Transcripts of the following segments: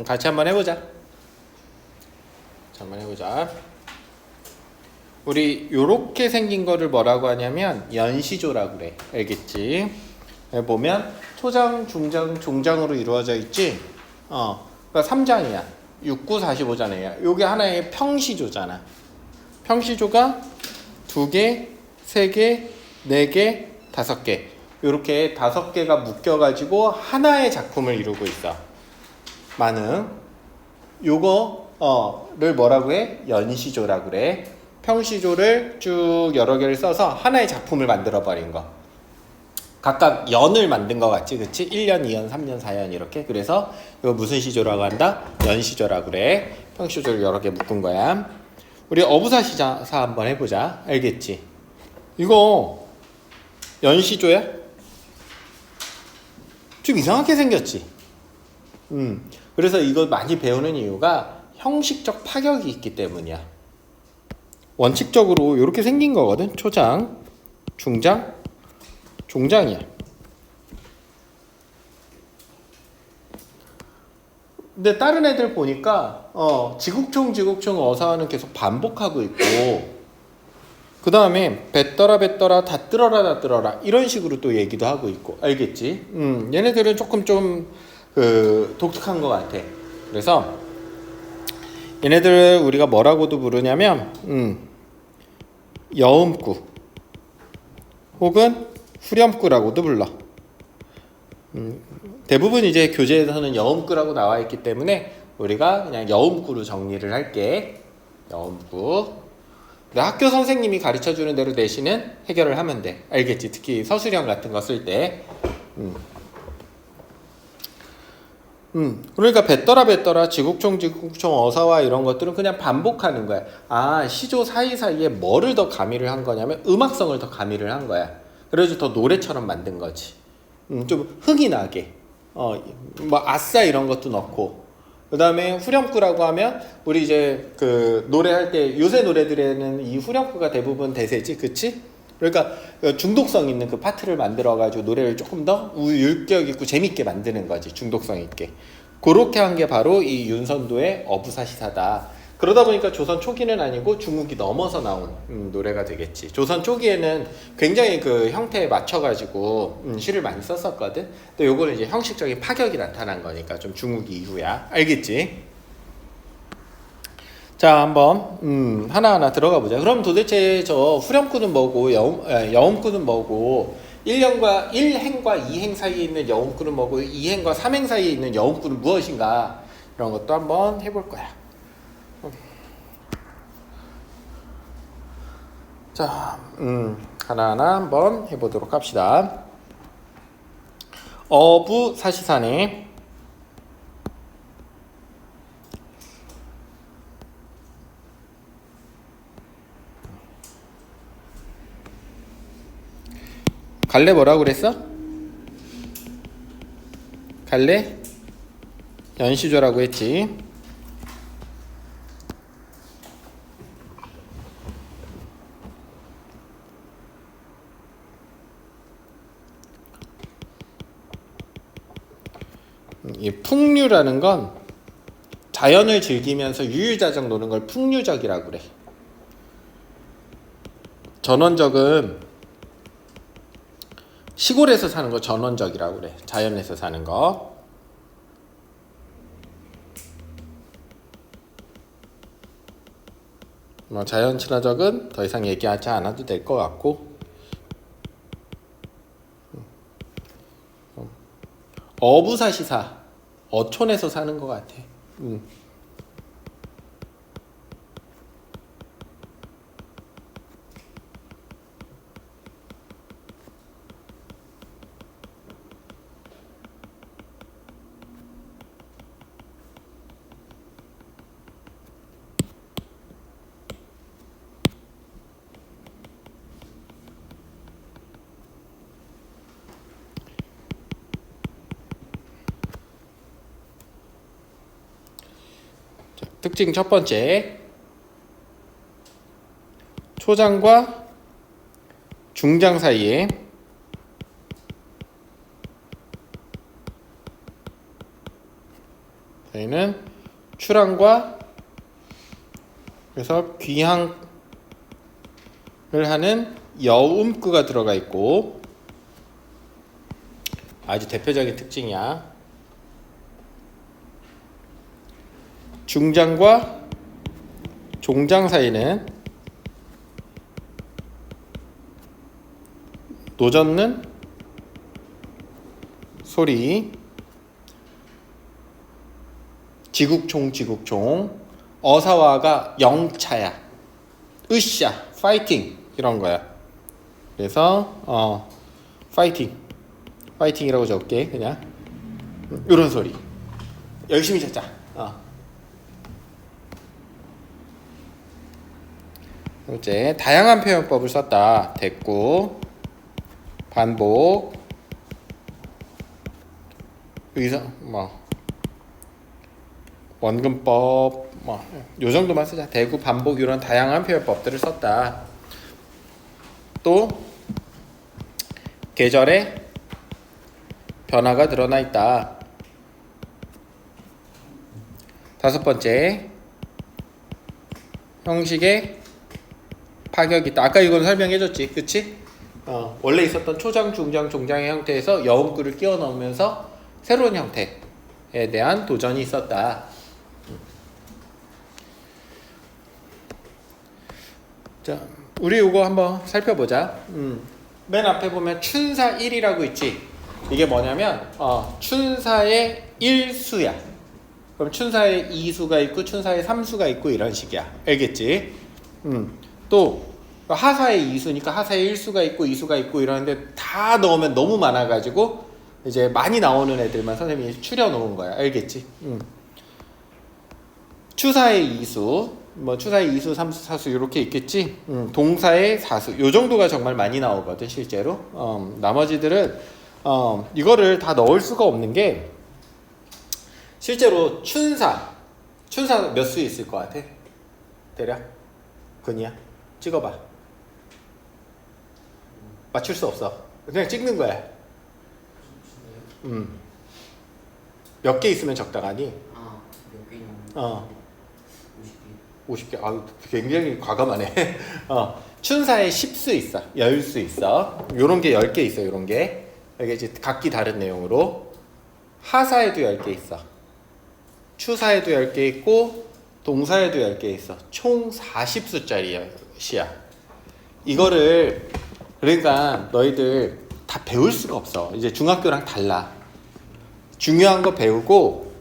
같이 한번 해보자. 한번 해보자. 우리 요렇게 생긴 거를 뭐라고 하냐면 연시조라고 그래. 알겠지? 여기 보면 초장, 중장, 종장으로 이루어져 있지. 그러니까 3장이야. 6, 9, 45잖아요. 요게 하나의 평시조잖아. 평시조가 2개, 3개, 4개, 5개. 요렇게 5개가 묶여가지고 하나의 작품을 이루고 있어. 많은 요거를 뭐라고 해? 연시조라고 그래. 평시조를 쭉 여러 개를 써서 하나의 작품을 만들어 버린 거. 각각 연을 만든 거 같지, 그치? 1년, 2년, 3년, 4년 이렇게. 그래서 이거 무슨 시조라고 한다? 연시조라고 그래. 평시조를 여러 개 묶은 거야. 우리 어부사시사 한번 해보자. 알겠지? 이거 연시조야? 좀 이상하게 생겼지? 그래서 이거 많이 배우는 이유가 형식적 파격이 있기 때문이야. 원칙적으로 이렇게 생긴 거거든. 초장, 중장, 종장이야. 근데 다른 애들 보니까 지국총 어사화는 계속 반복하고 있고, 그 다음에 뱉더라 다 뜰어라 이런 식으로 또 얘기도 하고 있고. 알겠지? 얘네들은 조금 좀 독특한 것 같아. 그래서 얘네들을 우리가 뭐라고도 부르냐면 여음구 혹은 후렴구라고도 불러. 대부분 이제 교재에서는 여음구라고 나와 있기 때문에 우리가 그냥 여음구로 정리를 할게. 여음구. 학교 선생님이 가르쳐주는 대로 대신은 해결을 하면 돼. 알겠지? 특히 서술형 같은 거 쓸 때. 그러니까 뱉더라 지국총 어사화 이런 것들은 그냥 반복하는 거야. 시조 사이사이에 뭐를 더 가미를 한 거냐면 음악성을 더 가미를 한 거야. 그래서 더 노래처럼 만든 거지. 좀 흥이 나게. 뭐 아싸 이런 것도 넣고. 그 다음에 후렴구라고 하면 우리 이제 그 노래할 때 요새 노래들에는 이 후렴구가 대부분 대세지, 그치? 그러니까 중독성 있는 그 파트를 만들어 가지고 노래를 조금 더 율격 있고 재밌게 만드는 거지. 중독성 있게. 그렇게 한 게 바로 이 윤선도의 어부사시사다. 그러다 보니까 조선 초기는 아니고 중국이 넘어서 나온 노래가 되겠지. 조선 초기에는 굉장히 그 형태에 맞춰 가지고 시를 많이 썼었거든. 근데 요거는 이제 형식적인 파격이 나타난 거니까 좀 중국 이후야. 알겠지? 자, 한번 하나하나 들어가 보자. 그럼 도대체 저 후렴구는 뭐고 여음구는 뭐고 1행과 2행 사이에 있는 여음구는 뭐고 2행과 3행 사이에 있는 여음구는 무엇인가? 이런 것도 한번 해볼 거야. 자, 하나하나 한번 해보도록 합시다. 어부사시사네. 갈래 뭐라고 그랬어? 갈래 연시조라고 했지. 이 풍류라는 건 자연을 즐기면서 유유자적 노는 걸 풍류적이라고 그래. 전원적은 시골에서 사는 거 전원적이라고 그래. 자연에서 사는 거. 뭐 자연 친화적은 더 이상 얘기하지 않아도 될 것 같고. 어부사시사 어촌에서 사는 것 같아. 특징 첫 번째, 초장과 중장 사이에 얘는 출항과 그래서 귀향을 하는 여음구가 들어가 있고 아주 대표적인 특징이야. 중장과 종장 사이는 노젓는 소리, 지국총 어사와가 영차야, 으쌰, 파이팅 이런 거야. 그래서 파이팅이라고 적을게. 그냥 이런 소리 열심히 찾자. 둘째, 다양한 표현법을 썼다. 됐고, 반복, 원근법, 요 정도만 쓰자. 대구, 반복 이런 다양한 표현법들을 썼다. 또 계절에 변화가 드러나 있다. 다섯 번째, 형식에 파격이 있다. 아까 이건 설명해줬지, 그치? 원래 있었던 초장, 중장, 종장의 형태에서 여음구를 끼워 넣으면서 새로운 형태에 대한 도전이 있었다. 자, 우리 이거 한번 살펴보자. 맨 앞에 보면 춘사 1이라고 있지. 이게 뭐냐면 춘사의 1수야. 그럼 춘사의 2수가 있고 춘사의 3수가 있고 이런 식이야. 알겠지? 또 하사의 2수니까 하사의 1수가 있고 2수가 있고 이러는데 다 넣으면 너무 많아가지고 이제 많이 나오는 애들만 선생님이 추려 놓은 거야. 알겠지? 추사의 2수, 추사의 2수, 3수, 4수 이렇게 있겠지. 동사의 4수 요 정도가 정말 많이 나오거든 실제로. 나머지들은 이거를 다 넣을 수가 없는 게 실제로 춘사 몇 수 있을 것 같아? 대략? 근이야? 찍어봐. 맞출 수 없어. 그냥 찍는 거야. 몇 개 있으면 적당하니? 몇 개 있는? 50개. 50개. 아유, 굉장히 과감하네. 춘사에 10수 있어. 10수 있어. 요런 게 10개 있어. 요런 게. 이게 이제 각기 다른 내용으로. 하사에도 10개 있어. 추사에도 10개 있고 동사에도 10개 있어. 총 40수짜리 시야. 이거를 그러니까 너희들 다 배울 수가 없어. 이제 중학교랑 달라. 중요한 거 배우고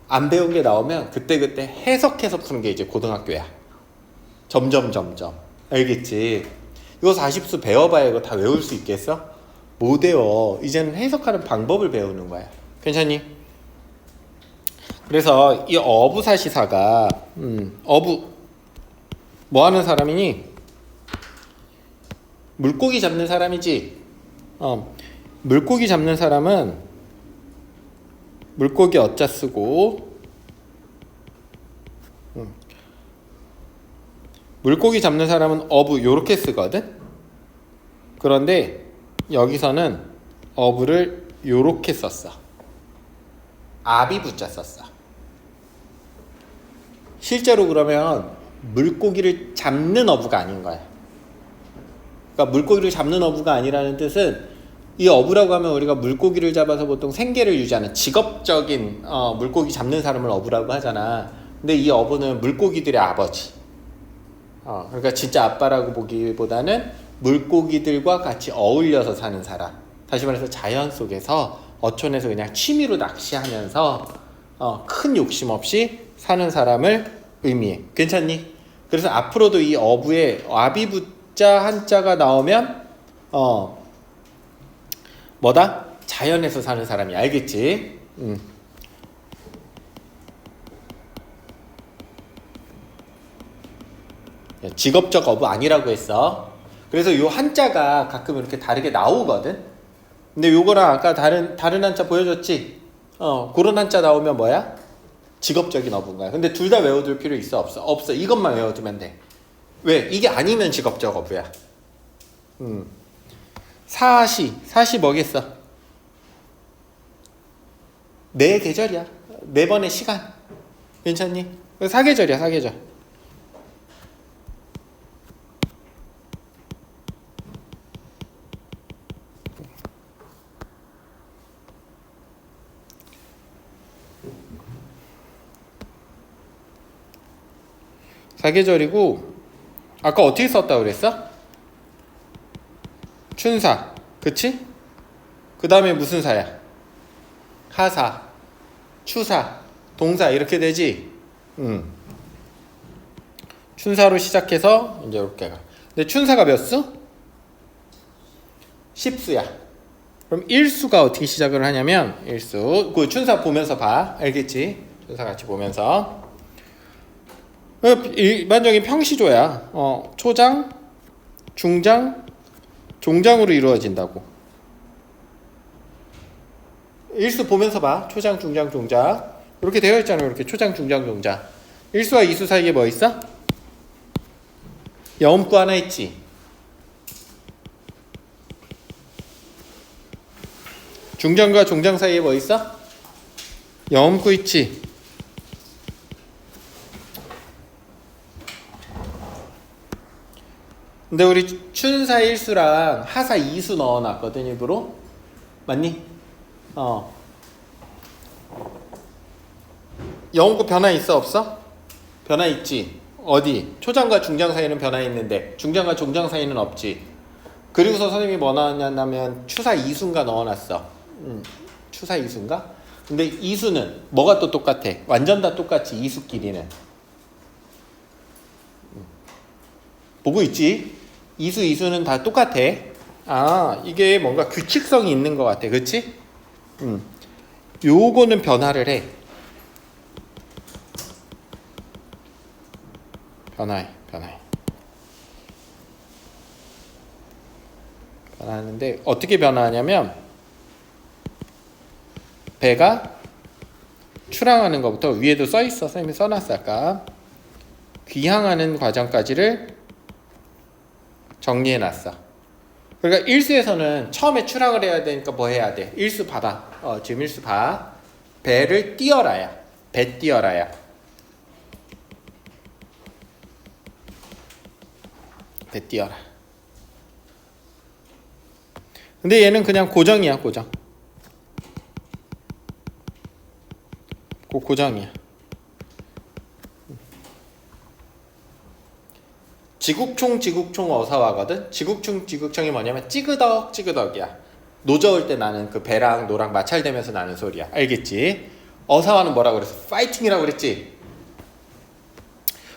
안 배운 게 나오면 그때그때 해석해서 푸는 게 이제 고등학교야. 점점. 알겠지? 이거 40수 배워봐야 이거 다 외울 수 있겠어? 못 외워. 이제는 해석하는 방법을 배우는 거야. 괜찮니? 그래서 이 어부사시사가 어부 뭐 하는 사람이니? 물고기 잡는 사람이지. 물고기 잡는 사람은 물고기 어자 쓰고 물고기 잡는 사람은 어부 요렇게 쓰거든. 그런데 여기서는 어부를 요렇게 썼어. 아비부자 썼어. 실제로 그러면 물고기를 잡는 어부가 아닌 거야. 그러니까 물고기를 잡는 어부가 아니라는 뜻은 이 어부라고 하면 우리가 물고기를 잡아서 보통 생계를 유지하는 직업적인 물고기 잡는 사람을 어부라고 하잖아. 근데 이 어부는 물고기들의 아버지. 그러니까 진짜 아빠라고 보기보다는 물고기들과 같이 어울려서 사는 사람. 다시 말해서 자연 속에서 어촌에서 그냥 취미로 낚시하면서 큰 욕심 없이 사는 사람을 의미해. 괜찮니? 그래서 앞으로도 이 어부에 아비부자 한자가 나오면 뭐다? 자연에서 사는 사람이. 알겠지? 직업적 어부 아니라고 했어. 그래서 요 한자가 가끔 이렇게 다르게 나오거든. 근데 요거랑 아까 다른 한자 보여줬지? 그런 한자 나오면 뭐야? 직업적인 어부인 거야. 근데 둘 다 외워둘 필요 있어? 없어? 없어. 이것만 외워두면 돼. 왜? 이게 아니면 직업적 어부야. 사시 뭐겠어? 내 계절이야. 네 번의 시간. 괜찮니? 사계절이야, 사계절. 사계절이고 아까 어떻게 썼다고 그랬어? 춘사, 그치? 그 다음에 무슨 사야? 하사, 추사, 동사 이렇게 되지? 춘사로 시작해서 이제 이렇게 가. 근데 춘사가 몇 수? 10수야. 그럼 1수가 어떻게 시작을 하냐면 1수. 그 춘사 보면서 봐. 알겠지? 춘사 같이 보면서. 일반적인 평시조야. 초장, 중장, 종장으로 이루어진다고. 1수 보면서 봐. 초장, 중장, 종장. 이렇게 되어 있잖아요. 이렇게 초장, 중장, 종장. 1수와 2수 사이에 뭐 있어? 여음구 하나 있지. 중장과 종장 사이에 뭐 있어? 여음구 있지. 근데 우리 춘사 1수랑 하사 2수 넣어놨거든 일부러. 맞니? 여음구 변화 있어 없어? 변화 있지. 어디? 초장과 중장 사이에는 변화 있는데 중장과 종장 사이에는 없지. 그리고서 선생님이 뭐 넣었냐면 추사 2수인가 넣어놨어. 추사 2수인가? 근데 2수는 뭐가 또 똑같아? 완전 다 똑같지. 2수끼리는 보고 있지? 2수 2수는 다 똑같아. 아, 이게 뭔가 규칙성이 있는 것 같아. 그치? 요거는 변화를 해. 변화해. 변화하는데 어떻게 변화하냐면 배가 출항하는 것부터 위에도 써있어. 선생님이 써놨어 아까. 귀향하는 과정까지를 정리해놨어. 그러니까 1수에서는 처음에 출항을 해야 되니까 뭐 해야 돼? 1수 봐봐. 지금 1수 봐. 배를 띄어라야. 배 띄어라야. 배 띄어라. 근데 얘는 그냥 고정이야. 고정. 고정이야. 지국총 어사화거든. 지국총이 뭐냐면 찌그덕이야. 노저을 때 나는 그 배랑 노랑 마찰되면서 나는 소리야. 알겠지? 어사화는 뭐라고 그랬어? 파이팅이라고 그랬지?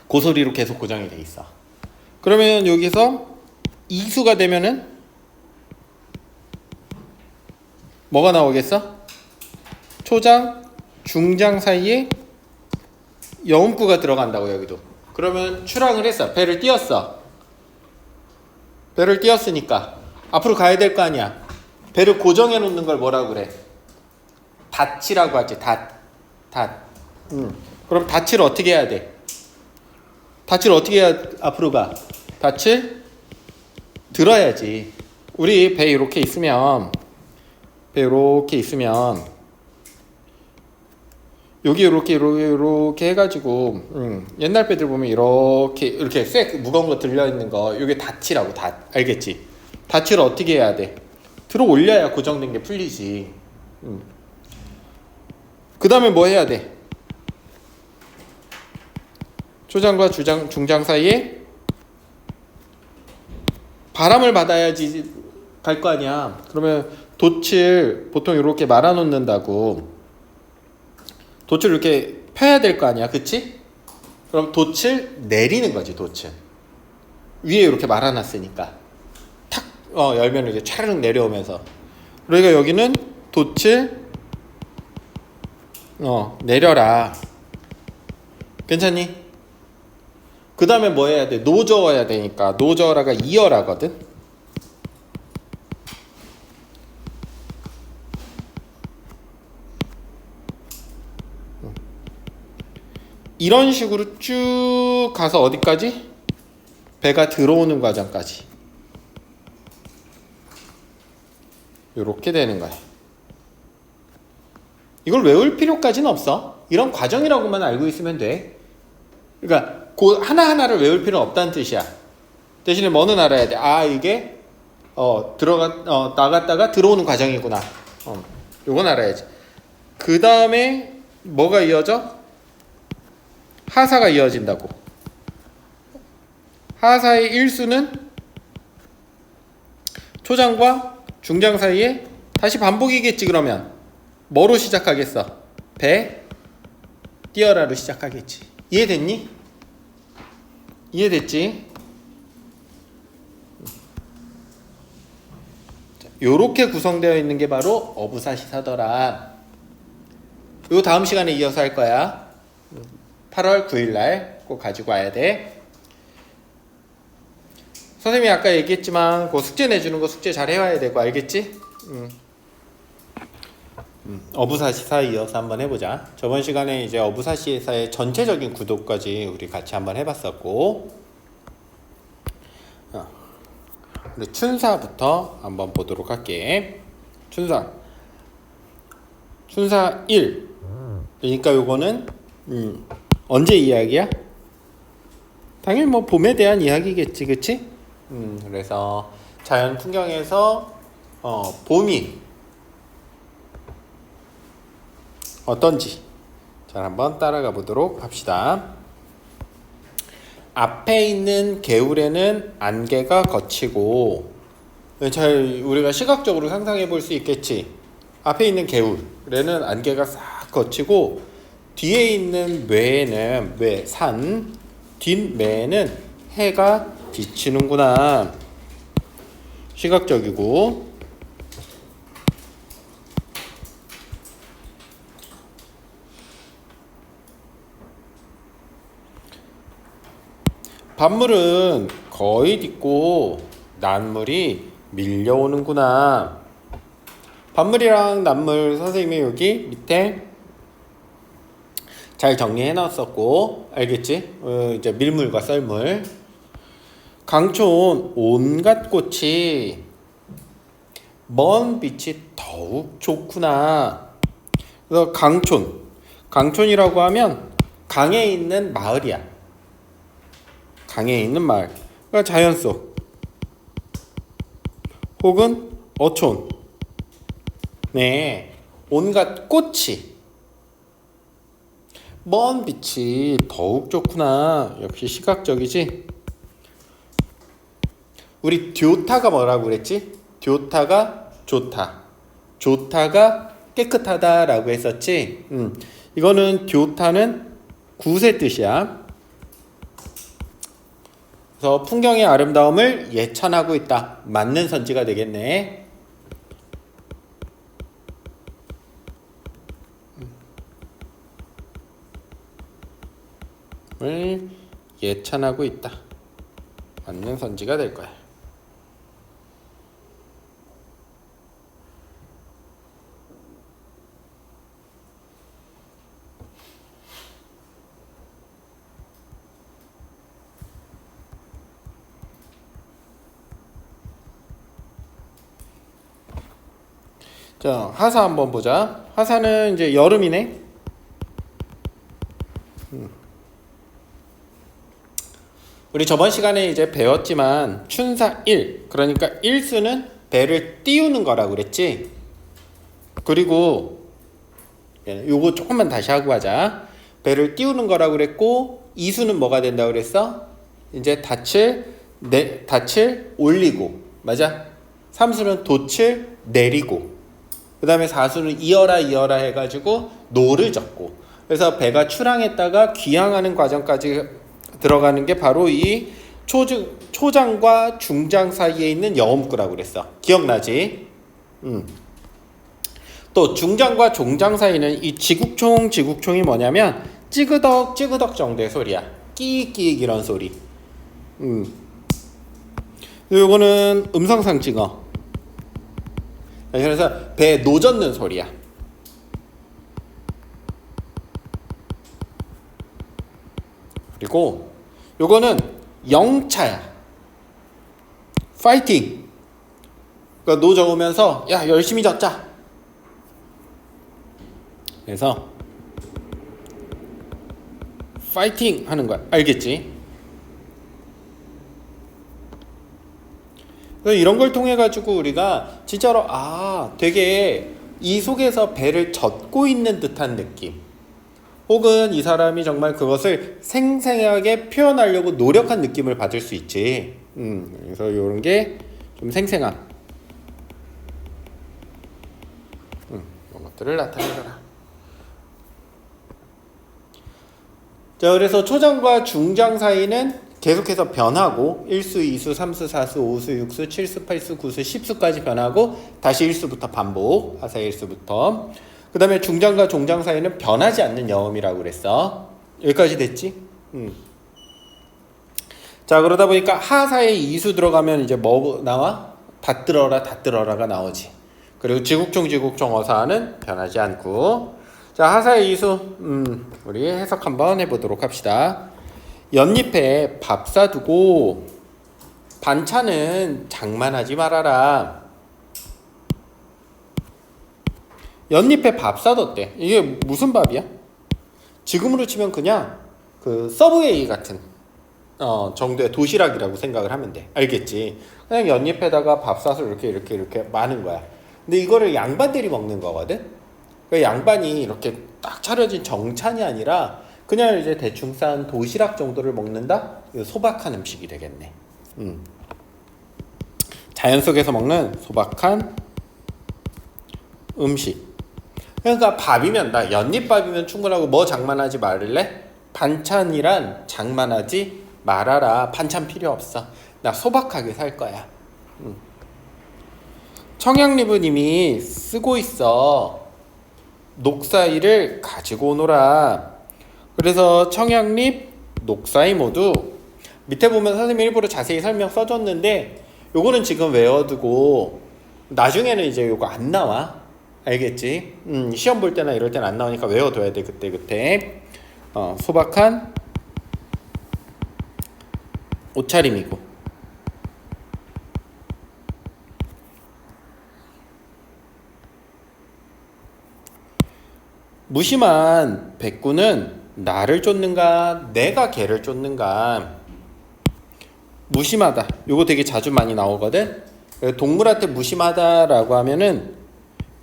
그 소리로 계속 고정이 돼 있어. 그러면 여기서 이수가 되면은 뭐가 나오겠어? 초장, 중장 사이에 여음구가 들어간다고. 여기도. 그러면 출항을 했어. 배를 띄었어. 배를 띄었으니까 앞으로 가야 될 거 아니야. 배를 고정해 놓는 걸 뭐라고 그래? 닷이라고 하지. 닷. 그럼 닷을 어떻게 해야 돼? 닷을 어떻게 해야 앞으로 가? 닷을 들어야지. 우리 배 이렇게 있으면 여기 이렇게 해가지고 옛날 배들 보면 이렇게 쇠 무거운 거 들려 있는 거, 이게 닷이라고. 닷. 알겠지? 닷을 어떻게 해야 돼? 들어 올려야 고정된 게 풀리지. 그 다음에 뭐 해야 돼? 초장과 중장 사이에 바람을 받아야지 갈 거 아니야. 그러면 돛을 보통 이렇게 말아 놓는다고. 돛을 이렇게 펴야 될 거 아니야. 그치? 그럼 돛을 내리는 거지. 돛을 위에 이렇게 말아놨으니까 탁 열면 이제 차르륵 내려오면서. 그러니까 여기는 돛을 내려라. 괜찮니? 그 다음에 뭐 해야 돼? 노저어야 되니까. 노저어라가 이어라거든. 이런 식으로 쭉 가서 어디까지? 배가 들어오는 과정까지. 이렇게 되는 거야. 이걸 외울 필요까지는 없어. 이런 과정이라고만 알고 있으면 돼. 그러니까 그 하나하나를 외울 필요는 없다는 뜻이야. 대신에 뭐는 알아야 돼. 아, 이게 나갔다가 들어오는 과정이구나. 요건 알아야지. 그 다음에 뭐가 이어져? 하사가 이어진다고. 하사의 일수는 초장과 중장 사이에 다시 반복이겠지. 그러면 뭐로 시작하겠어? 배, 띄어라로 시작하겠지. 이해됐니? 이해됐지? 요렇게 구성되어 있는 게 바로 어부사시사더라. 요 다음 시간에 이어서 할 거야. 8월 9일날 꼭 가지고 와야 돼. 선생님이 아까 얘기했지만 그 숙제 내주는 거 숙제 잘 해와야 되고, 알겠지? 어부사시사 이어서 한번 해보자. 저번 시간에 이제 어부사시사의 전체적인 구도까지 우리 같이 한번 해봤었고, 우리 춘사부터 한번 보도록 할게. 춘사 1. 그러니까 요거는 언제 이야기야? 당연히 뭐 봄에 대한 이야기겠지, 그치? 그래서 자연 풍경에서 봄이 어떤지 잘 한번 따라가 보도록 합시다. 앞에 있는 개울에는 안개가 걷히고, 잘 우리가 시각적으로 상상해 볼 수 있겠지. 앞에 있는 개울에는 안개가 싹 걷히고, 뒤에 있는 매에는 산 뒷매에는 해가 비치는구나. 시각적이고. 밭물은 거의 딛고 난물이 밀려오는구나. 밭물이랑 난물 선생님이 여기 밑에 잘 정리해 놨었고, 알겠지? 이제 밀물과 썰물. 강촌 온갖 꽃이 먼 빛이 더욱 좋구나. 그래서 강촌이라고 하면 강에 있는 마을이야. 강에 있는 마을. 그러니까 자연 속 혹은 어촌. 네, 온갖 꽃이 먼 빛이 더욱 좋구나. 역시 시각적이지. 우리 듀타가 뭐라고 그랬지? 듀타가 좋다, 좋다가 깨끗하다라고 했었지. 이거는 듀타는 굿의 뜻이야. 그래서 풍경의 아름다움을 예찬하고 있다. 맞는 선지가 되겠네. 을 예찬하고 있다. 맞는 선지가 될 거야. 자, 하사 한번 보자. 하사는 이제 여름이네. 우리 저번 시간에 이제 배웠지만 춘사 1, 그러니까 일수는 배를 띄우는 거라고 그랬지. 그리고 요거 조금만 다시 하고 가자. 배를 띄우는 거라고 그랬고, 이수는 뭐가 된다고 그랬어? 이제 닻을 올리고, 맞아? 삼수는 돛을 내리고, 그 다음에 사수는 이어라 해가지고 노를 젓고. 그래서 배가 출항했다가 귀항하는 과정까지 들어가는 게 바로 이 초장과 중장 사이에 있는 여음구라고 그랬어. 기억나지? 또 중장과 종장 사이는 이 지국총이 뭐냐면 찌그덕 정도의 소리야. 끼익 이런 소리. 요거는 음성상징어. 그래서 배에 노젓는 소리야. 그리고 요거는 영차야. 파이팅. 그러니까 노 적으면서 야 열심히 젓자. 그래서 파이팅 하는 거야. 알겠지? 이런 걸 통해 가지고 우리가 진짜로 되게 이 속에서 배를 젓고 있는 듯한 느낌, 혹은 이 사람이 정말 그것을 생생하게 표현하려고 노력한 느낌을 받을 수 있지. 그래서 이런 게 좀 생생함, 이런 것들을 나타내더라. 자, 그래서 초장과 중장 사이는 계속해서 변하고 1수, 2수, 3수, 4수, 5수, 6수, 7수, 8수, 9수, 10수까지 변하고 다시 1수부터 반복, 하사 1수부터. 그 다음에 중장과 종장 사이는 변하지 않는 여음이라고 그랬어. 여기까지 됐지? 자, 그러다 보니까 하사에 2수 들어가면 이제 뭐 나와? 닫들어라가 나오지. 그리고 지국종 어사는 변하지 않고. 자, 하사의 2수 우리 해석 한번 해보도록 합시다. 연잎에 밥 싸두고 반찬은 장만하지 말아라. 연잎에 밥 싸뒀대. 이게 무슨 밥이야? 지금으로 치면 그냥 그 서브웨이 같은 정도의 도시락이라고 생각을 하면 돼. 알겠지? 그냥 연잎에다가 밥 싸서 이렇게 많은 거야. 근데 이거를 양반들이 먹는 거거든. 그 양반이 이렇게 딱 차려진 정찬이 아니라 그냥 이제 대충 싼 도시락 정도를 먹는다? 이거 소박한 음식이 되겠네. 자연 속에서 먹는 소박한 음식. 그러니까 밥이면, 나 연잎밥이면 충분하고 뭐 장만하지 말을래? 반찬이란 장만하지 말아라. 반찬 필요 없어. 나 소박하게 살 거야. 청양리부님이 쓰고 있어. 녹사이를 가지고 오너라. 그래서 청양립, 녹사이 모두 밑에 보면 선생님이 일부러 자세히 설명 써줬는데 요거는 지금 외워두고 나중에는 이제 요거 안 나와. 알겠지? 시험 볼 때나 이럴 때는 안 나오니까 외워둬야 돼. 그때 소박한 옷차림이고, 무심한 백구는 나를 쫓는가 내가 걔를 쫓는가. 무심하다, 요거 되게 자주 많이 나오거든. 동물한테 무심하다라고 하면은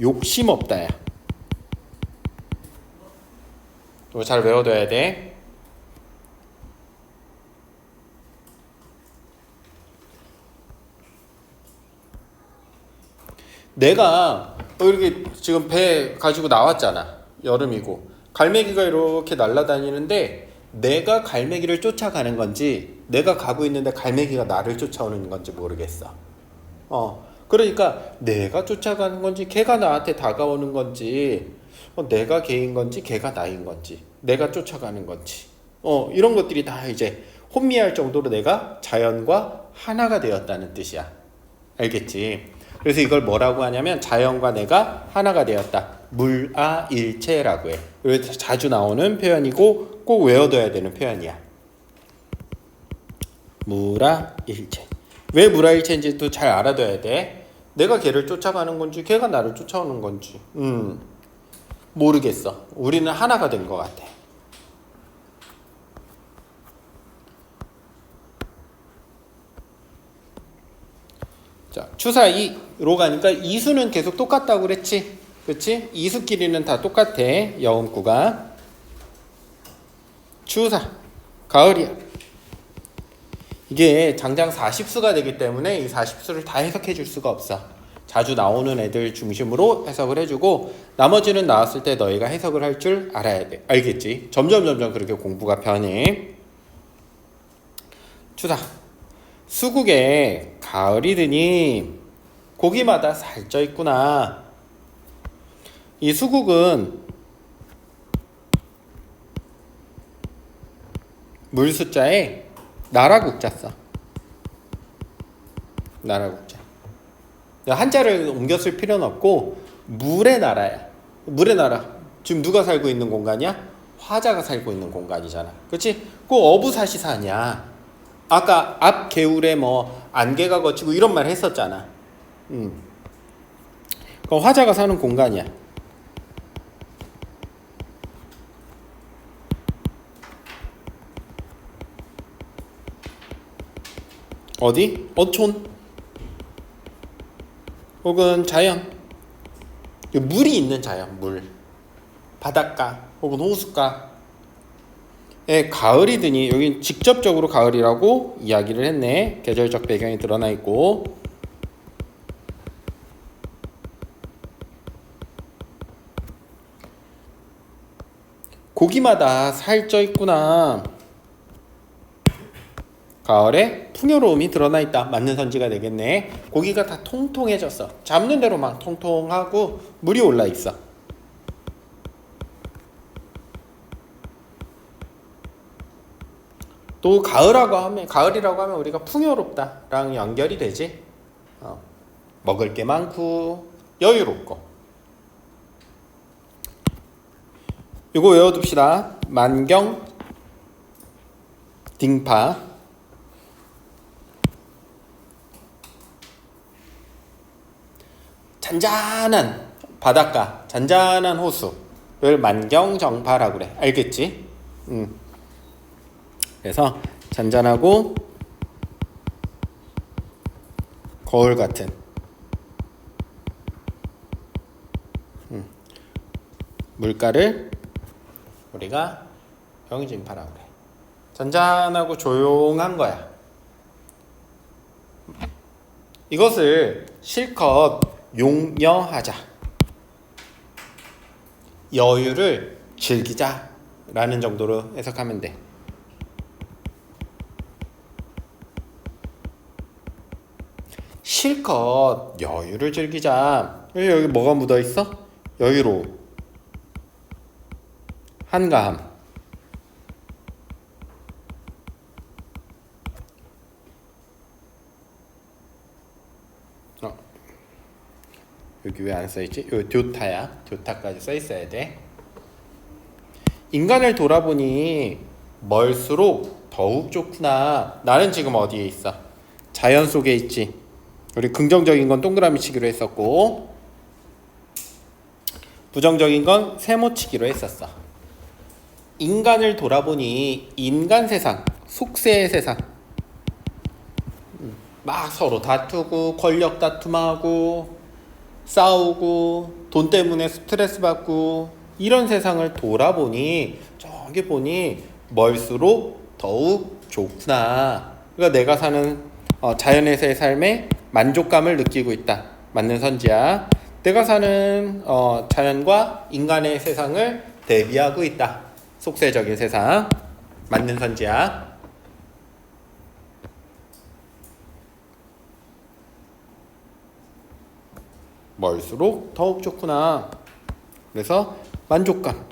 욕심 없다야. 이거 잘 외워둬야 돼. 내가 이렇게 지금 배 가지고 나왔잖아. 여름이고 갈매기가 이렇게 날아다니는데 내가 갈매기를 쫓아가는 건지 내가 가고 있는데 갈매기가 나를 쫓아오는 건지 모르겠어. 그러니까 내가 쫓아가는 건지 걔가 나한테 다가오는 건지, 내가 걔인 건지 걔가 나인 건지, 내가 쫓아가는 건지, 이런 것들이 다 이제 혼미할 정도로 내가 자연과 하나가 되었다는 뜻이야. 알겠지? 그래서 이걸 뭐라고 하냐면 자연과 내가 하나가 되었다. 물아일체라고 해. 그래서 자주 나오는 표현이고 꼭 외워둬야 되는 표현이야. 물아일체. 왜 물아일체인지도 잘 알아둬야 돼. 내가 걔를 쫓아가는 건지 걔가 나를 쫓아오는 건지 모르겠어. 우리는 하나가 된 것 같아. 자, 추사이로 가니까 이수는 계속 똑같다고 그랬지? 그치? 이수 길이는 다 똑같아. 여음구가. 추사, 가을이야. 이게 장장 40수가 되기 때문에 이 40수를 다 해석해 줄 수가 없어. 자주 나오는 애들 중심으로 해석을 해주고 나머지는 나왔을 때 너희가 해석을 할 줄 알아야 돼. 알겠지? 점점 그렇게 공부가 변해. 추사, 수국에 가을이 드니 고기마다 살쪄 있구나. 이 수국은 물숫자에 나라국자 써. 나라국자. 한자를 옮겨 쓸 필요는 없고 물의 나라야. 물의 나라. 지금 누가 살고 있는 공간이야? 화자가 살고 있는 공간이잖아. 그렇지? 그 어부사시사 아니야. 아까 앞 개울에 뭐 안개가 걷히고 이런 말 했었잖아. 그 화자가 사는 공간이야. 어디? 어촌 혹은 자연, 물이 있는 자연, 물, 바닷가 혹은 호숫가에 가을이 드니, 여기 직접적으로 가을이라고 이야기를 했네. 계절적 배경이 드러나 있고, 고기마다 살쪄 있구나. 가을에 풍요로움이 드러나 있다. 맞는 선지가 되겠네. 고기가 다 통통해졌어. 잡는 대로 막 통통하고 물이 올라 있어. 또 가을이라고 하면 우리가 풍요롭다랑 연결이 되지. 먹을 게 많고 여유롭고. 이거 외워둡시다. 만경 딩파. 잔잔한 바닷가, 잔잔한 호수를 만경정파라고 그래. 알겠지? 그래서 잔잔하고 거울 같은 물가를 우리가 경진파라고 그래. 잔잔하고 조용한 거야. 이것을 실컷 용여하자, 여유를 즐기자 라는 정도로 해석하면 돼. 실컷 여유를 즐기자. 여기 뭐가 묻어있어? 여유로움, 한가함. 여기 왜 안 써있지? 요 듀타야. 듀타까지 써있어야 돼. 인간을 돌아보니 멀수록 더욱 좋구나. 나는 지금 어디에 있어? 자연 속에 있지. 우리 긍정적인 건 동그라미 치기로 했었고, 부정적인 건 세모 치기로 했었어. 인간을 돌아보니 인간 세상, 속세의 세상, 막 서로 다투고 권력 다툼하고 싸우고 돈 때문에 스트레스 받고 이런 세상을 돌아보니, 저기 보니 멀수록 더욱 좋구나. 그러니까 내가 사는 자연에서의 삶에 만족감을 느끼고 있다. 맞는 선지야. 내가 사는 자연과 인간의 세상을 대비하고 있다. 속세적인 세상. 맞는 선지야. 멀수록 더욱 좋구나. 그래서 만족감.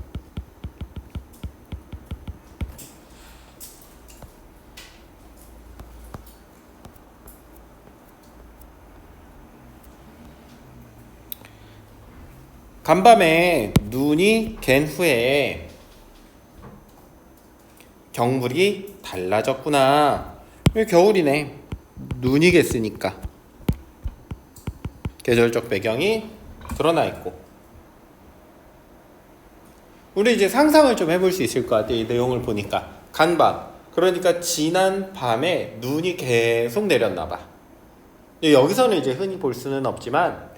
간밤에 눈이 갠 후에 경물이 달라졌구나. 겨울이네. 눈이 갰으니까 계절적 배경이 드러나 있고. 우리 이제 상상을 좀 해볼 수 있을 것 같아. 이 내용을 보니까. 간밤, 그러니까 지난 밤에 눈이 계속 내렸나 봐. 여기서는 이제 흔히 볼 수는 없지만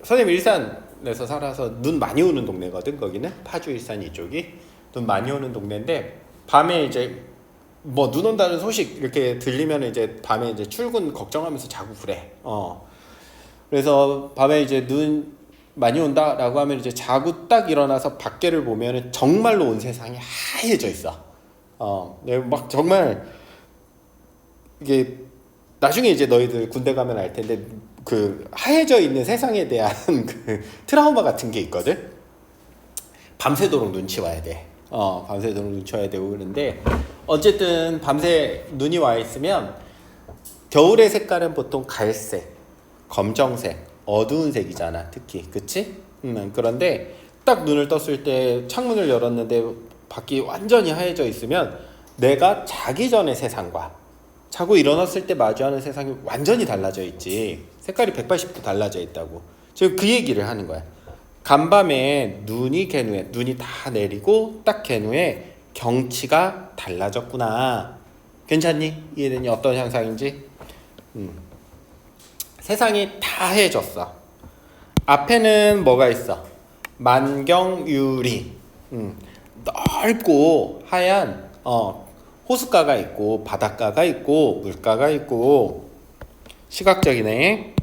선생님 일산에서 살아서 눈 많이 오는 동네거든. 거기는 파주 일산 이쪽이 눈 많이 오는 동네인데, 밤에 이제 뭐 눈 온다는 소식 이렇게 들리면 이제 밤에 이제 출근 걱정하면서 자고 그래. 그래서 밤에 이제 눈 많이 온다라고 하면 이제 자고 딱 일어나서 밖에를 보면 정말로 온 세상이 하얘져 있어. 막 정말 이게 나중에 이제 너희들 군대 가면 알 텐데, 그 하얘져 있는 세상에 대한 그 트라우마 같은 게 있거든. 밤새도록 눈치 와야 돼. 밤새도록 눈치 와야 되고 그런데, 어쨌든 밤새 눈이 와 있으면 겨울의 색깔은 보통 갈색, 검정색, 어두운 색이잖아. 특히, 그치? 그런데 딱 눈을 떴을 때 창문을 열었는데 밖이 완전히 하얘져 있으면 내가 자기 전의 세상과 자고 일어났을 때 마주하는 세상이 완전히 달라져 있지. 색깔이 180도 달라져 있다고. 지금 그 얘기를 하는 거야. 간밤에 눈이 갠 후에, 눈이 다 내리고 딱 갠 후에 경치가 달라졌구나. 괜찮니? 이해되니? 어떤 현상인지? 세상이 다 하얘졌어. 앞에는 뭐가 있어? 만경유리. 넓고 하얀 호숫가가 있고 바닷가가 있고 물가가 있고. 시각적이네.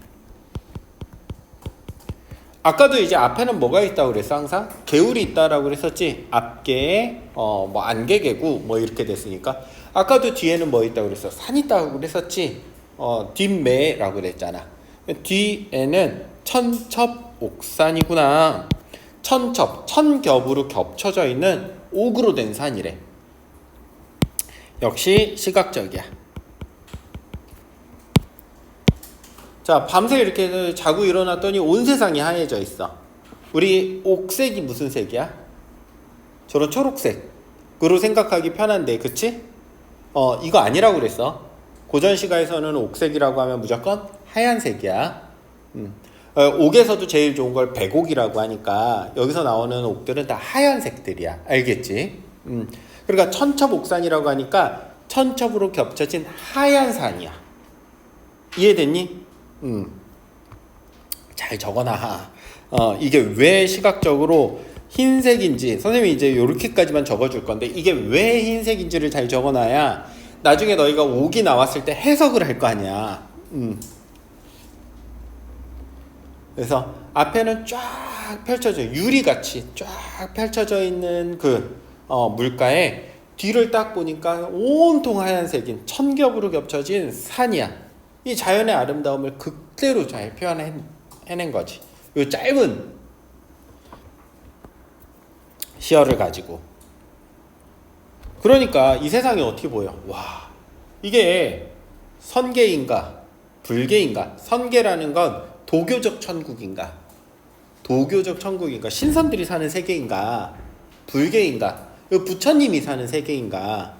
아까도 이제 앞에는 뭐가 있다고 그랬어? 항상 개울이 있다라고 그랬었지. 앞개에 뭐 안개개구 뭐 이렇게 됐으니까. 아까도 뒤에는 뭐 있다고 그랬어? 산 있다고 그랬었지. 뒷매라고 그랬잖아. 뒤에는 천첩옥산이구나. 천첩, 천겹으로 겹쳐져 있는 옥으로 된 산이래. 역시 시각적이야. 자, 밤새 이렇게 자고 일어났더니 온 세상이 하얘져 있어. 우리 옥색이 무슨 색이야? 저런 초록색으로 생각하기 편한데, 그치? 이거 아니라고 그랬어. 고전 시가에서는 옥색이라고 하면 무조건 하얀색이야. 옥에서도 제일 좋은 걸 백옥이라고 하니까 여기서 나오는 옥들은 다 하얀색들이야. 알겠지? 그러니까 천첩옥산이라고 하니까 천첩으로 겹쳐진 하얀 산이야. 이해됐니? 잘 적어놔. 이게 왜 시각적으로 흰색인지 선생님이 이제 이렇게까지만 적어줄 건데 이게 왜 흰색인지를 잘 적어놔야 나중에 너희가 옥이 나왔을 때 해석을 할 거 아니야. 그래서 앞에는 쫙 펼쳐져 유리같이 쫙 펼쳐져 있는 그 물가에 뒤를 딱 보니까 온통 하얀색인 천겹으로 겹쳐진 산이야. 이 자연의 아름다움을 그대로 잘 표현해낸 거지. 이 짧은 시어를 가지고. 그러니까 이 세상이 어떻게 보여? 와, 이게 선계인가 불계인가? 선계라는 건 도교적 천국인가? 도교적 천국인가? 신선들이 사는 세계인가? 불계인가? 부처님이 사는 세계인가?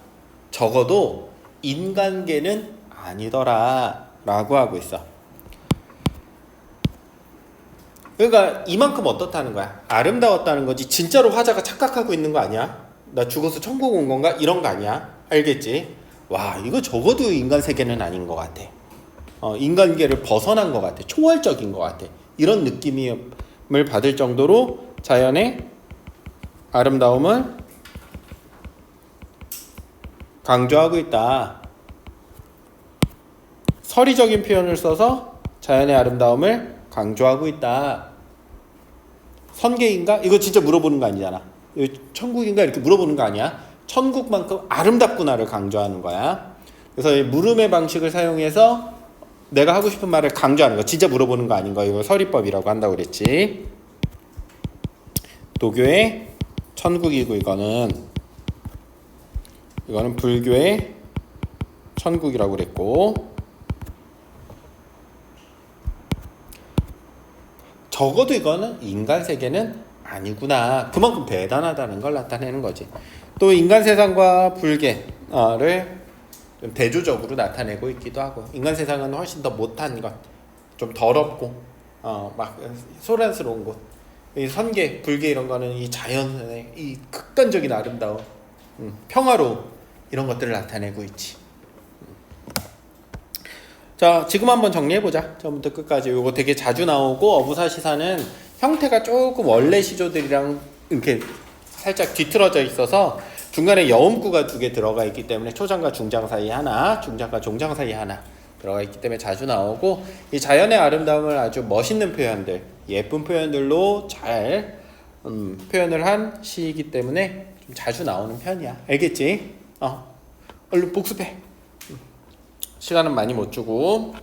적어도 인간계는 아니더라 라고 하고 있어. 그러니까 이만큼 어떻다는 거야? 아름다웠다는 거지. 진짜로 화자가 착각하고 있는 거 아니야? 나 죽어서 천국 온 건가? 이런 거 아니야? 알겠지? 와, 이거 적어도 인간 세계는 아닌 것 같아. 인간계를 벗어난 것 같아. 초월적인 것 같아. 이런 느낌을 받을 정도로 자연의 아름다움을 강조하고 있다. 서리적인 표현을 써서 자연의 아름다움을 강조하고 있다. 선계인가? 이거 진짜 물어보는 거 아니잖아. 천국인가? 이렇게 물어보는 거 아니야. 천국만큼 아름답구나를 강조하는 거야. 그래서 이 물음의 방식을 사용해서 내가 하고 싶은 말을 강조하는 거. 진짜 물어보는 거 아닌 거. 이거 서리법이라고 한다고 그랬지. 도교의 천국이고 이거는 불교의 천국이라고 그랬고, 적어도 이거는 인간 세계는 아니구나. 그만큼 대단하다는 걸 나타내는 거지. 또 인간 세상과 불계를 좀 대조적으로 나타내고 있기도 하고. 인간 세상은 훨씬 더 못한 것, 좀 더럽고 막 소란스러운 곳. 이 선계, 불계 이런 거는 이 자연의 이 극단적인 아름다움, 평화로움 이런 것들을 나타내고 있지. 자, 지금 한번 정리해보자. 처음부터 끝까지. 이거 되게 자주 나오고, 어부사시사는 형태가 조금 원래 시조들이랑 이렇게 살짝 뒤틀어져 있어서 중간에 여음구가 2개 들어가 있기 때문에 초장과 중장 사이 하나, 중장과 종장 사이 하나 들어가 있기 때문에 자주 나오고, 이 자연의 아름다움을 아주 멋있는 표현들, 예쁜 표현들로 잘 표현을 한 시이기 때문에 좀 자주 나오는 편이야. 알겠지? 얼른 복습해. 시간은 많이 못 주고.